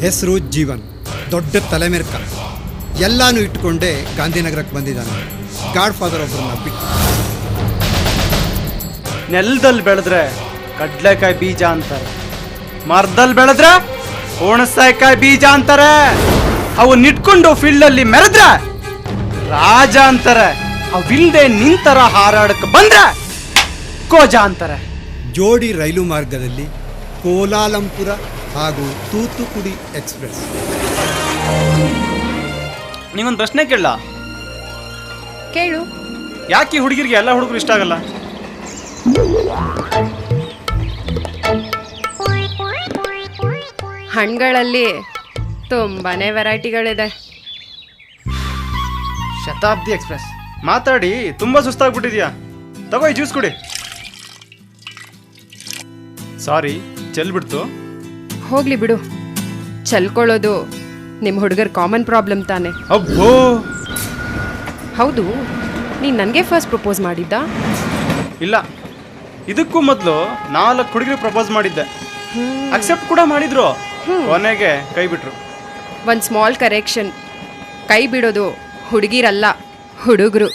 ಹೆಸರು ಜೀವನ್, ದೊಡ್ಡ ತಲೆಮೆರ್ಕ, ಎಲ್ಲಾನು ಇಟ್ಕೊಂಡೇ ಗಾಂಧಿನಗರಕ್ಕೆ ಬಂದಿದ್ದಾನೆ. ಗಾಡ್ ಫಾದರ್ ಒಬ್ಬರನ್ನ ಬಿಟ್ಟು. ನೆಲದಲ್ಲಿ ಬೆಳೆದ್ರೆ ಕಡ್ಲೆಕಾಯಿ ಬೀಜ ಅಂತಾರೆ, ಮರದಲ್ಲಿ ಬೆಳೆದ್ರೆ ಹುಣಸೆಕಾಯಿ ಬೀಜ ಅಂತಾರೆ, ಅವನ್ನ ಇಟ್ಕೊಂಡು ಫೀಲ್ಡಲ್ಲಿ ಮೆರೆದ್ರೆ ರಾಜ ಅಂತಾರೆ, ಅವಿಲ್ದೆ ನಿಂತರ ಹಾರಾಡಕ್ಕೆ ಬಂದ್ರೆ ಕೋಜ ಅಂತಾರೆ. ಜೋಡಿ ರೈಲು ಮಾರ್ಗದಲ್ಲಿ ಕೋಲಾಲಂಪುರ ಹಾಗೂ ತೂತುಕುಡಿ ಎಕ್ಸ್ಪ್ರೆಸ್. ನೀವೊಂದು ಪ್ರಶ್ನೆ ಕೇಳಲ್ಲ? ಕೇಳು. ಯಾಕೆ ಈ ಹುಡುಗಿರಿಗೆ ಎಲ್ಲ ಹುಡುಗರು ಇಷ್ಟ ಆಗಲ್ಲ? ಹಣ್ಣುಗಳಲ್ಲಿ ತುಂಬಾನೇ ವೆರೈಟಿಗಳಿದೆ. ಶತಾಬ್ದಿ ಎಕ್ಸ್ಪ್ರೆಸ್ ಮಾತಾಡಿ ತುಂಬಾ ಸುಸ್ತಾಗ್ಬಿಟ್ಟಿದ್ಯಾ, ತಗೋ ಜ್ಯೂಸ್ ಕುಡಿ. ಸಾರಿ, ಚೆಲ್ಬಿಡ್ತು. ಹೋಗ್ಲಿ ಬಿಡು, ಚಲ್ಕೊಳ್ಳೋದು ನಿಮ್ಮ ಹುಡುಗರ ಕಾಮನ್ ಪ್ರಾಬ್ಲಮ್ ತಾನೆ. ಅಬ್ಬೋ, ಹೌದು, ನೀನು ನನಗೆ ಫಸ್ಟ್ ಪ್ರಪೋಸ್ ಮಾಡಿದ್ದ? ಇಲ್ಲ, ಇದಕ್ಕೂ ಮೊದಲು 4 ಹುಡುಗರಿಗೆ ಪ್ರಪೋಸ್ ಮಾಡಿದ್ದೆ, ಅಕ್ಸೆಪ್ಟ್ ಕೂಡ ಮಾಡಿದ್ರು, ಕೊನೆಗೆ ಕೈ ಬಿಟ್ರು. ಒಂದು ಸ್ಮಾಲ್ ಕರೆಕ್ಷನ್, ಕೈ ಬಿಡೋದು ಹುಡುಗಿರಲ್ಲ, ಹುಡುಗರು.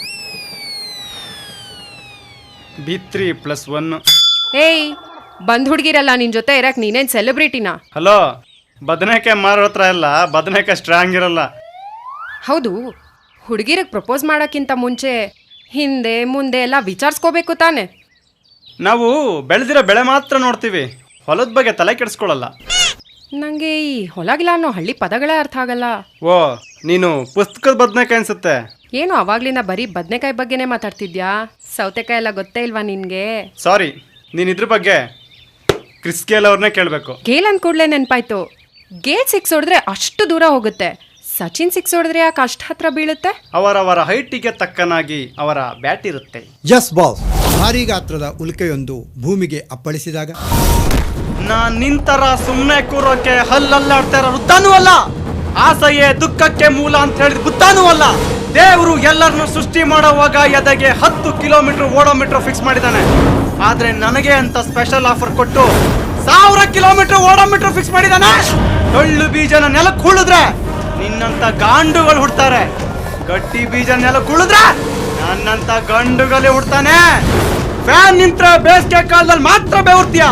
B3+1. ಏಯ್, ಬಂದ್ ಹುಡುಗಿರಲ್ಲ, ನಿನ್ನ ಜೊತೆ ಇರಕ್ಕೆ ನೀನೇನು ಸೆಲೆಬ್ರಿಟಿನಾ? ಹಲೋ, ಬದನೆಕಾಯಿ ಮಾರೋ ಹತ್ರ ಎಲ್ಲ ಬದನೆಕಾಯಿ ಸ್ಟ್ರಾಂಗ್ ಇರಲ್ಲ. ಹೌದು, ಹುಡುಗಿರಿಗೆ ಪ್ರಪೋಸ್ ಮಾಡೋಕ್ಕಿಂತ ಮುಂಚೆ ಹಿಂದೆ ಮುಂದೆ ಎಲ್ಲ ವಿಚಾರಿಸ್ಕೋಬೇಕು ತಾನೆ. ನಾವು ಬೆಳೆದಿರೋ ಬೆಳೆ ಮಾತ್ರ ನೋಡ್ತೀವಿ, ಹೊಲದ ಬಗ್ಗೆ ತಲೆ ಕೆಡಿಸ್ಕೊಳ್ಳಲ್ಲ. ನನಗೆ ಈ ಹೊಲಗಿಲ್ಲ ಅನ್ನೋ ಹಳ್ಳಿ ಪದಗಳೇ ಅರ್ಥ ಆಗಲ್ಲ. ಓ, ನೀನು ಪುಸ್ತಕದ ಬದನೆಕಾಯಿ ಅನ್ಸುತ್ತೆ. ಏನು ಅವಾಗ್ಲಿಂದ ಬರೀ ಬದನೆಕಾಯಿ ಬಗ್ಗೆನೇ ಮಾತಾಡ್ತಿದ್ಯಾ? ಸೌತೆಕಾಯಿ ಎಲ್ಲ ಗೊತ್ತೇ ಇಲ್ವಾ ನಿನಗೆ? ಸಾರಿ, ನೀನು ಇದ್ರ ಬಗ್ಗೆ ಕ್ರಿಸ್ ಗೇಲ್ ಅವ್ರನ್ನೇ ಕೇಳಬೇಕು. ಗೇಲ್ ಅಂದ ಕೂಡಲೇ ನೆನಪಾಯ್ತು. ಗೇಲ್ 6 ಹೊಡೆದ್ರೆ ಅಷ್ಟು ದೂರ ಹೋಗುತ್ತೆ, ಸಚಿನ್ 6 ಹೊಡೆದ್ರೆ ಯಾಕೆ ಅಷ್ಟು ಹತ್ರ ಬೀಳುತ್ತೆ? ಅವರವರ ಹೈಟಿಗೆ ತಕ್ಕನಾಗಿ ಅವರ ಬ್ಯಾಟ್ ಇರುತ್ತೆ. Yes boss. ಭಾರಿ ಗಾತ್ರದ ಉಲ್ಕೆಯೊಂದು ಭೂಮಿಗೆ ಅಪ್ಪಳಿಸಿದಾಗ ನಾನ್ ನಿಂತರ ಸುಮ್ಮನೆ ಕೂರೋಕೆ ಹಲ್ಲಲ್ಲಾಡ್ತಾ ಇರೋ ವೃದ್ಧಾನೂ ಅಲ್ಲ, ಆಸೆಯೇ ದುಃಖಕ್ಕೆ ಮೂಲ ಅಂತ ಹೇಳಿದ ಬುದ್ಧಾನೂ ಅಲ್ಲ. ದೇವರು ಎಲ್ಲರನ್ನು ಸೃಷ್ಟಿ ಮಾಡೋವಾಗ ಎದೆಗೆ 10 ಕಿಲೋಮೀಟರ್ ಓಡೋಮೀಟರ್ ಫಿಕ್ಸ್ ಮಾಡಿದ್ದಾನೆ. ಆದ್ರೆ ನನಗೆ ಅಂತ ಸ್ಪೆಷಲ್ ಆಫರ್ ಕೊಟ್ಟು 1000 ಕಿಲೋಮೀಟರ್ ಓಡೋಮೀಟರ್ ಫಿಕ್ಸ್ ಮಾಡಿದ್ದಾನೆ. ಟೊಳ್ಳು ಬೀಜನ ನೆಲಕ್ಕೆ ಹುಳಿದ್ರೆ ನಿನ್ನಂತ ಗಾಂಡುಗಳು ಹುಡ್ತಾರೆ, ಗಟ್ಟಿ ಬೀಜ ನೆಲಕ್ಕೆ ಹುಳಿದ್ರೆ ನನ್ನಂತ ಗಂಡುಗಳೇ ಹುಡ್ತಾನೆ. ಫ್ಯಾನ್ ನಿಂತ್ರೆ ಬೇಸಿಗೆ ಕಾಲದಲ್ಲಿ ಮಾತ್ರ ಬೆವರ್ತೀಯ,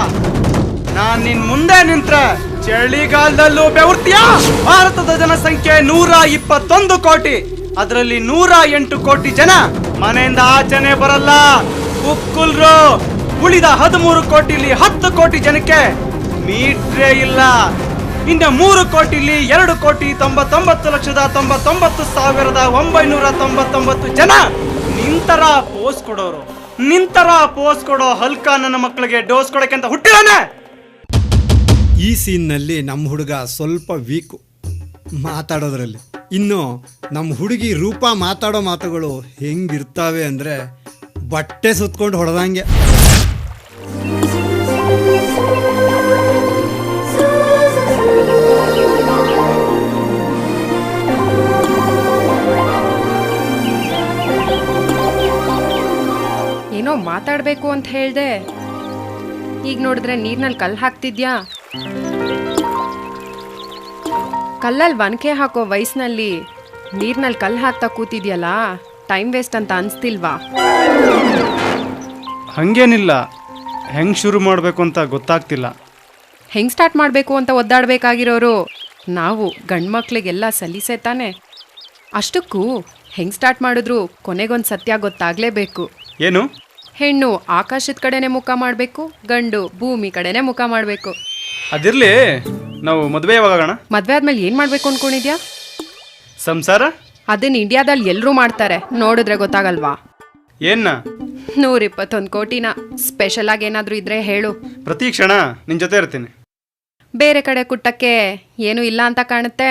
ನಾನ್ ನಿನ್ ಮುಂದೆ ನಿಂತ್ರೆ ಚಳಿಗಾಲದಲ್ಲೂ ಬೆವರ್ತೀಯ. ಭಾರತದ ಜನಸಂಖ್ಯೆ 121 ಕೋಟಿ, ಅದರಲ್ಲಿ 108 ಕೋಟಿ ಜನ ಮನೆಯಿಂದ ಆಚೆನೆ ಬರಲ್ಲ, ಉಕ್ಕುಲ್ರು. ಉಳಿದ 13 ಕೋಟಿಲಿ 10 ಕೋಟಿ ಜನಕ್ಕೆ ಮೀಟ್ರೇ ಇಲ್ಲ. ಇನ್ನು 3 ಕೋಟಿಲಿ 2,99,99,999 ಜನ ನಿಂತರ ಪೋಸ್ ಕೊಡೋರು. ನಿಂತರ ಪೋಸ್ ಕೊಡೋ ಹಲ್ಕ ನನ್ನ ಮಕ್ಕಳಿಗೆ ಡೋಸ್ ಕೊಡಕ್ಕೆ ಅಂತ ಹುಟ್ಟಿದಾನೆ. ಈ ಸೀನ್ನಲ್ಲಿ ನಮ್ಮ ಹುಡುಗ ಸ್ವಲ್ಪ ವೀಕು ಮಾತಾಡೋದ್ರಲ್ಲಿ. ಇನ್ನು ನಮ್ಮ ಹುಡುಗಿ ರೂಪ ಮಾತಾಡೋ ಮಾತುಗಳು ಹೆಂಗಿರ್ತಾವೆ ಅಂದರೆ ಬಟ್ಟೆ ಸುತ್ಕೊಂಡು ಹೊಡೆದಂಗೆ. ಏನೋ ಮಾತಾಡಬೇಕು ಅಂತ ಹೇಳ್ದೆ, ಈಗ ನೋಡಿದ್ರೆ ನೀರ್ನಲ್ಲಿ ಕಲ್ಲು ಹಾಕ್ತಿದ್ಯಾ? ಕಲ್ಲಲ್ಲಿ ಒನಕೆ ಹಾಕೋ ವಯಸ್ಸಿನಲ್ಲಿ ನೀರ್ನಲ್ಲಿ ಕಲ್ಲು ಹಾಕ್ತಾ ಕೂತಿದ್ಯಲ್ಲ, ಟೈಮ್ ವೇಸ್ಟ್ ಅಂತ ಅನಿಸ್ತಿಲ್ವಾ? ಹಂಗೇನಿಲ್ಲ, ಹೆಂಗ್ ಶುರು ಮಾಡಬೇಕು ಅಂತ ಗೊತ್ತಾಗ್ತಿಲ್ಲ. ಹೆಂಗೆ ಸ್ಟಾರ್ಟ್ ಮಾಡಬೇಕು ಅಂತ ಒದ್ದಾಡಬೇಕಾಗಿರೋರು ನಾವು ಗಂಡು ಮಕ್ಳಿಗೆಲ್ಲ ಸಲೀಸೆ ತಾನೆ. ಅಷ್ಟಕ್ಕೂ ಹೆಂಗೆ ಸ್ಟಾರ್ಟ್ ಮಾಡಿದ್ರು ಕೊನೆಗೊಂದು ಸತ್ಯ ಗೊತ್ತಾಗಲೇಬೇಕು. ಏನು? ಹೆಣ್ಣು ಆಕಾಶದ ಕಡೆನೇ ಮುಖ ಮಾಡಬೇಕು, ಗಂಡು ಭೂಮಿ ಕಡೆನೇ ಮುಖ ಮಾಡಬೇಕು. ಅದಿರ್ಲಿ, ನಾವು ಮದುವೆ ಯಾವಾಗೋಣ? ಮದುವೆ ಆದ್ಮೇಲೆ ಏನು ಮಾಡಬೇಕು ಅಂದ್ಕೊಂಡಿದ್ಯಾ? ಸಂಸಾರ. ಅದನ್ನ ಇಂಡಿಯಾದಲ್ಲಿ ಎಲ್ಲರೂ ಮಾಡ್ತಾರೆ, ನೋಡಿದ್ರೆ ಗೊತ್ತಾಗಲ್ವಾ? ಏನ್ನ? 121 ಕೋಟಿನ. ಸ್ಪೆಷಲ್ ಆಗಿ ಏನಾದರೂ ಇದ್ರೆ ಹೇಳು, ಪ್ರತಿ ಕ್ಷಣ ನಿನ್ ಜೊತೆ ಇರ್ತೀನಿ. ಬೇರೆ ಕಡೆ ಕುಟ್ಟಕ್ಕೆ ಏನೂ ಇಲ್ಲ ಅಂತ ಕಾಣುತ್ತೆ.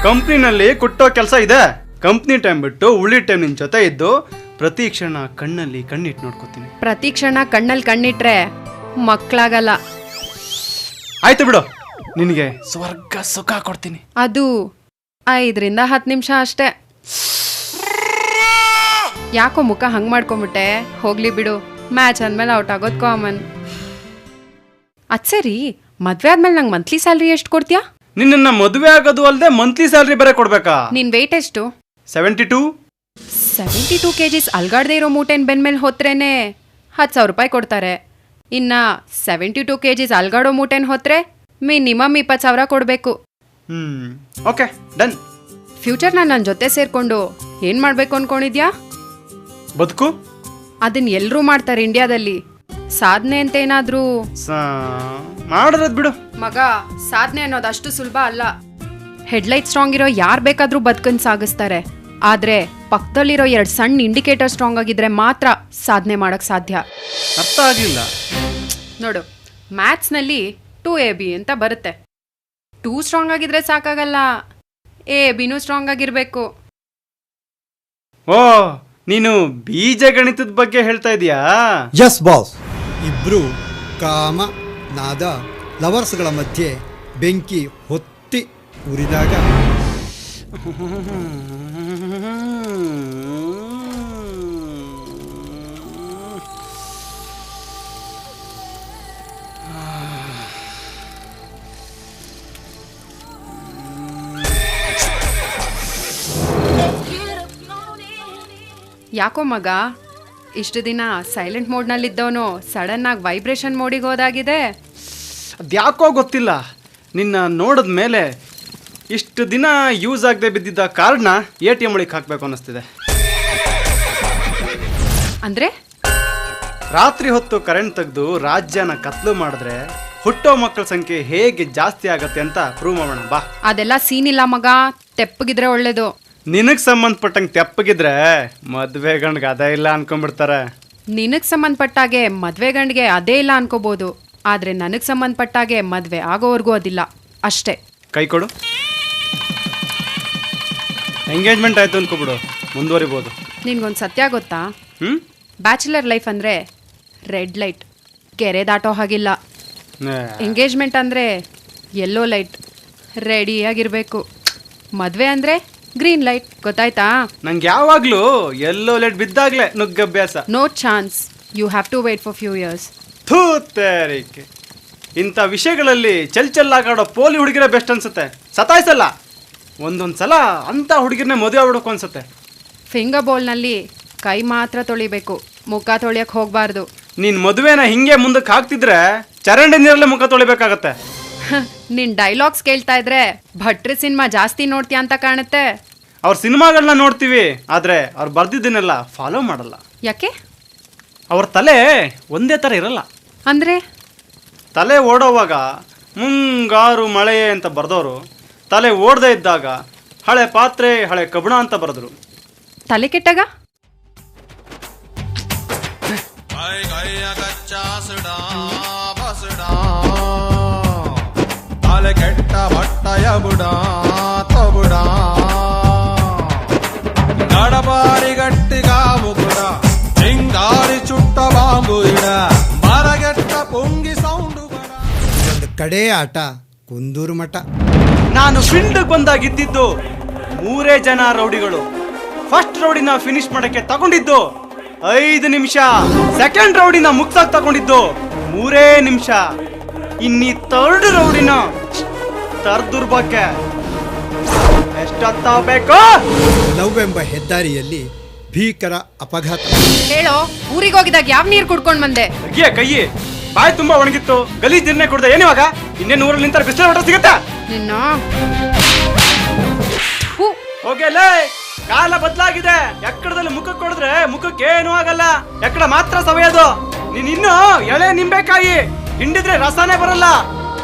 ಕಂಪ್ನಿನಲ್ಲಿ ಕುಟ್ಟೋ ಕೆಲಸ ಇದೆ. ಕಂಪ್ನಿ ಟೈಮ್ ಬಿಟ್ಟು ಉಳಿ ಟೈಮ್ ನಿನ್ ಜೊತೆ ಇದ್ದು ಪ್ರತಿ ಕ್ಷಣ ಕಣ್ಣಲ್ಲಿ ಕಣ್ಣಿಟ್ಟು ನೋಡ್ಕೋತೀನಿ. ಪ್ರತಿ ಕ್ಷಣ ಕಣ್ಣಲ್ಲಿ ಕಣ್ಣಿಟ್ರೆ ಮಕ್ಕಳಾಗಲ್ಲ. ಆಯ್ತು ಬಿಡು, ನಿನಗೆ ಸ್ವರ್ಗ ಸುಖ ಕೊಡ್ತೀನಿ. ಅದು 5ರಿಂದ 10 ನಿಮಿಷ ಅಷ್ಟೇ. ಯಾಕೋ ಮುಖ ಹಂಗೆ ಮಾಡ್ಕೊಂಬಿಟ್ಟೆ? ಹೋಗ್ಲಿ ಬಿಡು, ಮ್ಯಾಚ್ ಅಂದಮೇಲೆ ಔಟ್ ಆಗೋದು ಕಾಮನ್. ಅದು ಸರಿ, ಮದುವೆ ಆದ್ಮೇಲೆ ನಂಗೆ ಮಂತ್ಲಿ ಸ್ಯಾಲ್ರಿ ಎಷ್ಟು ಕೊಡ್ತೀಯಾ? ನಿನ್ನ ಮದುವೆ ಆಗೋದು ಅಲ್ಲದೆ ಮಂತ್ಲಿ ಸ್ಯಾಲ್ರಿ ಬೇರೆ ಕೊಡ್ಬೇಕಾ? ನಿನ್ ವೆಯ್ಟ್ ಎಷ್ಟು? 72. 72 kgs ಅಲ್ಗಾಡ್ದೇ ಇರೋ ಮೂಟೆನ್ ಬೆನ್ಮೇಲೆ ಹೊತ್ರೇನೆ 10,000 ರೂಪಾಯಿ ಕೊಡ್ತಾರೆ. ಇನ್ನ 72 kgs ಅಲ್ಗಾಡೋ ಮೂಟೆನ್ ಹೊತ್ರೆ ಮಿನಿಮಮ್ 20,000 ಕೊಡಬೇಕು. Okay done. ಫ್ಯೂಚರ್ನ ನನ್ನ ಜೊತೆ ಸೇರ್ಕೊಂಡು ಏನ್ ಮಾಡ್ಬೇಕು ಅನ್ಕೊಂಡಿದ್ಯಾ? ಬದುಕು ಅದನ್ನ ಎಲ್ರೂ ಮಾಡ್ತಾರೆ ಇಂಡಿಯಾದಲ್ಲಿ. ಸಾಧನೆ ಅಂತ ಏನಾದ್ರೂ ಮಾಡಿರೋದ್ ಬಿಡು ಮಗ. ಸಾಧನೆ ಅನ್ನೋದು ಅಷ್ಟು ಸುಲಭ ಅಲ್ಲ. ಹೆಡ್ಲೈಟ್ ಸ್ಟ್ರಾಂಗ್ ಇರೋ ಯಾರು ಬೇಕಾದ್ರೂ ಬದುಕನ್ ಸಾಗಿಸ್ತಾರೆ. ಆದ್ರೆ ಪಕ್ಕದಲ್ಲಿರೋ 2 ಸಣ್ಣ ಇಂಡಿಕೇಟರ್ ಸ್ಟ್ರಾಂಗ್ ಆಗಿದ್ರೆ ಮಾತ್ರ ಸಾಧನೆ ಮಾಡಕ್ ಸಾಧ್ಯ. ಅರ್ಥ ಆಗ್ಲಿಲ್ಲ. ನೋಡು, ಮ್ಯಾಥ್ಸ್ನಲ್ಲಿ 2AB ಅಂತ ಬರುತ್ತೆ. 2 ಸ್ಟ್ರಾಂಗ್ ಆಗಿದ್ರೆ ಸಾಕಾಗಲ್ಲ, ABನೂ ಸ್ಟ್ರಾಂಗ್ ಆಗಿರ್ಬೇಕು. ಓ, ನೀನು ಬೀಜಗಣಿತದ ಬಗ್ಗೆ ಹೇಳ್ತಾ ಇದೀಯಾ? Yes boss. ಇಬ್ರು ಕಾಮ ನಾದ ಲವರ್ಸ್ಗಳ ಮಧ್ಯೆ ಬೆಂಕಿ ಹೊತ್ತಿ ಉರಿದಾಗ ಯಾಕೋ ಮಗ, ಇಷ್ಟು ದಿನ ಸೈಲೆಂಟ್ ಮೋಡ್ನಲ್ಲಿದ್ದವನು ಸಡನ್ ಆಗಿ ವೈಬ್ರೇಷನ್ ಮೋಡಿಗೆ ಹೋದಾಗಿದೆ. ಅದ್ಯಾಕೋ ಗೊತ್ತಿಲ್ಲ, ನಿನ್ನ ನೋಡಿದ ಮೇಲೆ ಇಷ್ಟು ದಿನ ಯೂಸ್ ಆಗದೆ ಬಿದ್ದಿದ್ದ ಕಾರ್ಡ್ನ ATM ಒಳಗೆ ಹಾಕಬೇಕು ಅನ್ನಿಸ್ತಿದೆ. ಅಂದ್ರೆ ರಾತ್ರಿ ಹೊತ್ತು ಕರೆಂಟ್ ತೆಗೆದು ರಾಜ್ಯನ ಕತ್ಲು ಮಾಡಿದ್ರೆ ಹುಟ್ಟೋ ಮಕ್ಕಳ ಸಂಖ್ಯೆ ಹೇಗೆ ಜಾಸ್ತಿ ಆಗತ್ತೆ ಅಂತ ಪ್ರೂವ್ ಮಾಡೋಣ ಬಾ. ಅದೆಲ್ಲ ಸೀನ್ ಇಲ್ಲ ಮಗ, ತೆಪ್ಪಗಿದ್ರೆ ಒಳ್ಳೇದು. ನಿನಗೆ ಸಂಬಂಧಪಟ್ಟಂಗೆ ತೆಪ್ಪಗಿದ್ರೆ ಮದುವೆ ಗಂಡ್ಗೆ ಅದೇ ಇಲ್ಲ ಅನ್ಕೊಂಡ್ಬಿಡ್ತಾರೆ. ನಿನಗೆ ಸಂಬಂಧಪಟ್ಟಾಗೆ ಮದ್ವೆ ಗಂಡಿಗೆ ಅದೇ ಇಲ್ಲ ಅನ್ಕೋಬಹುದು, ಆದ್ರೆ ನನಗೆ ಸಂಬಂಧಪಟ್ಟಾಗೆ ಮದ್ವೆ ಆಗೋವರೆಗೂ ಅದಿಲ್ಲ ಅಷ್ಟೇ. ಕೈ ಕೊಡು. ಎಂಗೇಜ್ಮೆಂಟ್ ಆಯ್ತು ಅನ್ಕೋಬಿಡು, ಮುಂದುವರಿಬೋದು. ನಿನ್ಗೊಂದು ಸತ್ಯ ಗೊತ್ತಾ? ಹ್ಮ್, ಬ್ಯಾಚುಲರ್ ಲೈಫ್ ಅಂದ್ರೆ ರೆಡ್ ಲೈಟ್, ಕೆರೆ ದಾಟೋ ಹಾಗಿಲ್ಲ. ಎಂಗೇಜ್ಮೆಂಟ್ ಅಂದ್ರೆ ಯೆಲ್ಲೋ ಲೈಟ್, ರೆಡಿಯಾಗಿರ್ಬೇಕು. ಮದ್ವೆ ಅಂದ್ರೆ ಗ್ರೀನ್ ಲೈಟ್, ಗೊತ್ತಾಯ್ತಾ? ನಂಗೆ ಯಾವಾಗ್ಲೂ ಎಲ್ಲೋ ಲೈಟ್ ಬಿದ್ದಾಗ್ಲೇ ನುಗ್ಗಭ್ಯಾಸ. No chance, you have to wait for few years. ಥೂತೇರಿಕೆ, ಇಂಥ ವಿಷಯಗಳಲ್ಲಿ ಚೆಲ್ಲಾಗಾಡೋ ಪೋಲಿ ಹುಡುಗಿರೇ ಬೆಸ್ಟ್ ಅನ್ಸುತ್ತೆ. ಸತಾಯಿಸಲ್ಲ, ಒಂದೊಂದು ಸಲ ಅಂಥ ಹುಡುಗಿರನ್ನೇ ಮದುವೆ ಆಗ್ಬಿಡೋಕು ಅನ್ಸುತ್ತೆ. ಫಿಂಗರ್ ಬೌಲ್ನಲ್ಲಿ ಕೈ ಮಾತ್ರ ತೊಳಿಬೇಕು, ಮುಖ ತೊಳಿಯಕ್ಕೆ ಹೋಗಬಾರ್ದು. ನೀನ್ ಮದುವೆನ ಹಿಂಗೆ ಮುಂದಕ್ಕೆ ಹಾಕ್ತಿದ್ರೆ ಚರಂಡಿ ನೀರಲ್ಲೇ ಮುಖ ತೊಳಿಬೇಕಾಗತ್ತೆ. ನಿನ್ ಡೈಲಾಗ್ಸ್ ಕೇಳ್ತಾ ಇದ್ರೆ ಭಟ್ರಿ ಸಿನಿಮಾ ಜಾಸ್ತಿ ನೋಡ್ತೀಯ ಅಂತ ಕಾಣುತ್ತೆ. ಅವ್ರ ಸಿನಿಮಾಗಳನ್ನ ನೋಡ್ತೀವಿ, ಆದ್ರೆ ಅವ್ರು ಬರ್ದಿದ್ದನ್ನೆಲ್ಲ ಫಾಲೋ ಮಾಡಲ್ಲ. ಯಾಕೆ? ಅವ್ರ ತಲೆ ಒಂದೇ ಥರ ಇರಲ್ಲ. ಅಂದ್ರೆ ತಲೆ ಓಡೋವಾಗ ಮುಂಗಾರು ಮಳೆ ಅಂತ ಬರ್ದವರು ತಲೆ ಓಡದೇ ಇದ್ದಾಗ ಹಳೆ ಪಾತ್ರೆ ಹಳೆ ಕಬ್ಬಣ ಅಂತ ಬರೆದ್ರು. ತಲೆ ಕೆಟ್ಟಾಗ ತಲೆ ಕೆಟ್ಟ ಬಟ್ಟಯ ಬುಡ ತಬುಡ ನಡಬಾರಿ ಗಟ್ಟಿಗ ಮುಗುಡ ಚಿಂಗಾರಿ ಚುಟ್ಟ ಬಾಂಬು ಇಡ ಮರಗೆಟ್ಟ ಪೊಂಗಿ ಸೌಂಡು ಬಡ. ಒಂದು ಕಡೆ ಆಟ ಕುಂದೂರು ಮಠ. ನಾನು ಫೀಲ್ಡ್ಗೆ ಬಂದಾಗಿದ್ದು 3 ಜನ ರೌಡಿಗಳು. ಫಸ್ಟ್ ರೌಡಿನ ಫಿನಿಶ್ ಮಾಡಕ್ಕೆ ತಗೊಂಡಿದ್ದು 5 ನಿಮಿಷ, ಸೆಕೆಂಡ್ ರೌಡಿನ ಮುಗ್ಸಾಕ್ ತಗೊಂಡಿದ್ದು 3 ನಿಮಿಷ. ಇನ್ನಿ ಥರ್ಡ್ ರೌಡಿನ ತರ್ದುರ್ಬಕ್ಕೆ ಎಷ್ಟೊತ್ತ ಬೇಕು? ಲವ್ ಎಂಬ ಹೆದ್ದಾರಿಯಲ್ಲಿ ಭೀಕರ ಅಪಘಾತ. ಹೇಳೋ, ಊರಿಗೆ ಹೋಗಿದಾಗ ಯಾವ ನೀರು ಕುಡ್ಕೊಂಡ್ ಬಂದೆ? ಅಯ್ಯೇ ಕೈಯಿ, ಬಾಯಿ ತುಂಬಾ ಒಣಗಿತ್ತು, ಗಲೀಜ್ ನೀರ್ನೇ ಕುಡ್ದೆ. ಏನಿವಾಗ ಇನ್ನೇನು ಊರಲ್ಲಿ ನಿಂತಾರೆ ಬಿಸಿಲು ಹೊಟ್ಟ ಸಿಗತ್ತಾ ನಿನ್ನ? ಹೋಗಲೇ, ಕಾಲ ಬದಲಾಗಿದೆ. ಎಕ್ಕಡದಲ್ಲಿ ಮುಖಕ್ಕೆ ಕೊಡಿದ್ರೆ ಮುಖಕ್ಕೆ ಏನೂ ಆಗಲ್ಲ, ಎಕ್ಕಡ ಮಾತ್ರ ಸವೆಯೋದು. ನೀನ್ ಇನ್ನು ಎಳೆ ನಿಂಬೆಕಾಯಿ ಹಿಂಡಿದ್ರೆ ರಸನೇ ಬರಲ್ಲ.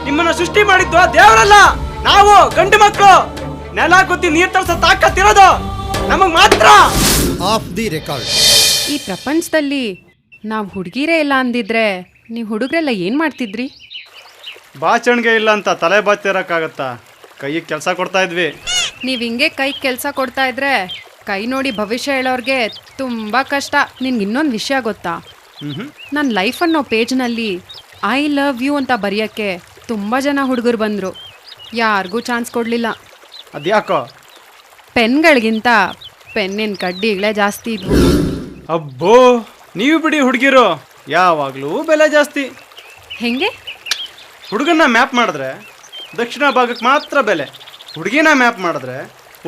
ನಿಮ್ಮನ್ನ ಸೃಷ್ಟಿ ಮಾಡಿದ್ದು ದೇವರಲ್ಲ, ನಾವು ಗಂಡು ಮಕ್ಕಳು. ನೆಲ ಗುದ್ದಿ ನೀರ್ ತರಿಸೋ ತಾಕತ್ತಿರೋದು ನಮಗ್ ಮಾತ್ರ. Of the record. ಈ ಪ್ರಪಂಚದಲ್ಲಿ ನಾವು ಹುಡುಗಿರೇ ಇಲ್ಲ ಅಂದಿದ್ರೆ ನೀವು ಹುಡುಗರೆಲ್ಲ ಏನ್ ಮಾಡ್ತಿದ್ರಿ? ಬಾಚಣಿಗೆ ಇಲ್ಲ ಅಂತ ತಲೆ ಬಾಚಿರಕ್ಕಾಗತ್ತಾ? ಕೈಗೆ ಕೆಲಸ ಕೊಡ್ತಾ ಇದ್ವಿ. ನೀವು ಹಿಂಗೆ ಕೈ ಕೆಲಸ ಕೊಡ್ತಾ ಇದ್ರೆ ಕೈ ನೋಡಿ ಭವಿಷ್ಯ ಹೇಳೋರ್ಗೆ ತುಂಬ ಕಷ್ಟ. ನಿನ್ಗೆ ಇನ್ನೊಂದು ವಿಷಯ ಗೊತ್ತಾ? ನನ್ನ ಲೈಫ್ ಅನ್ನೋ ಪೇಜ್ನಲ್ಲಿ ಐ ಲವ್ ಯು ಅಂತ ಬರೆಯೋಕ್ಕೆ ತುಂಬ ಜನ ಹುಡುಗರು ಬಂದರು, ಯಾರಿಗೂ ಚಾನ್ಸ್ ಕೊಡಲಿಲ್ಲ. ಅದ್ಯಾಕೋ? ಪೆನ್ಗಳಿಗಿಂತ ಪೆನ್ನಿನ ಕಡ್ಡಿಗಳೇ ಜಾಸ್ತಿ ಇದ್ವು. ಅಬ್ಬೋ, ನೀವು ಬಿಡಿ ಹುಡುಗಿರು, ಯಾವಾಗಲೂ ಬೆಲೆ ಜಾಸ್ತಿ. ಹೆಂಗೆ? ಹುಡುಗನ್ನ ಮ್ಯಾಪ್ ಮಾಡಿದ್ರೆ ದಕ್ಷಿಣ ಭಾಗಕ್ಕೆ ಮಾತ್ರ ಬೆಲೆ. ಹುಡುಗಿನ ಮ್ಯಾಪ್ ಮಾಡಿದ್ರೆ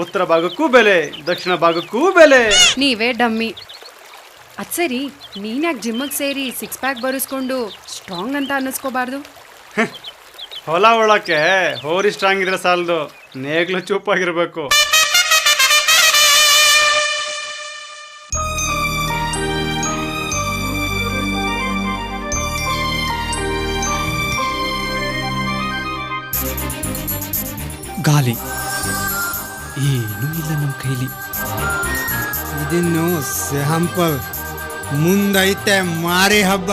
ಉತ್ತರ ಭಾಗಕ್ಕೂ ಬೆಲೆ, ದಕ್ಷಿಣ ಭಾಗಕ್ಕೂ ಬೆಲೆ. ನೀವೇ ಡಮ್ಮಿ. ಅದು ಸರಿ, ನೀನ್ಯಾಕೆ ಜಿಮ್ಮಿಗೆ ಸೇರಿ 6 ಪ್ಯಾಕ್ ಬರೆಸ್ಕೊಂಡು ಸ್ಟ್ರಾಂಗ್ ಅಂತ ಅನ್ನಿಸ್ಕೋಬಾರ್ದು? ಹೊಲ ಒಳಕ್ಕೆ ಹೋರಿ ಸ್ಟ್ರಾಂಗ್ ಇದ್ರೆ ಸಾಲದು, ನೇಗ್ಲು ಚೂಪಾಗಿರ್ಬೇಕು. ಗಾಲಿ ಏನೂ ಇಲ್ಲ ನಮ್ಮ ಕೈಲಿ. ಇದಿನ್ನು ಸ್ಯಾಂಪಲ್, ಮುಂದೈತೆ ಮಾರಿ ಹಬ್ಬ.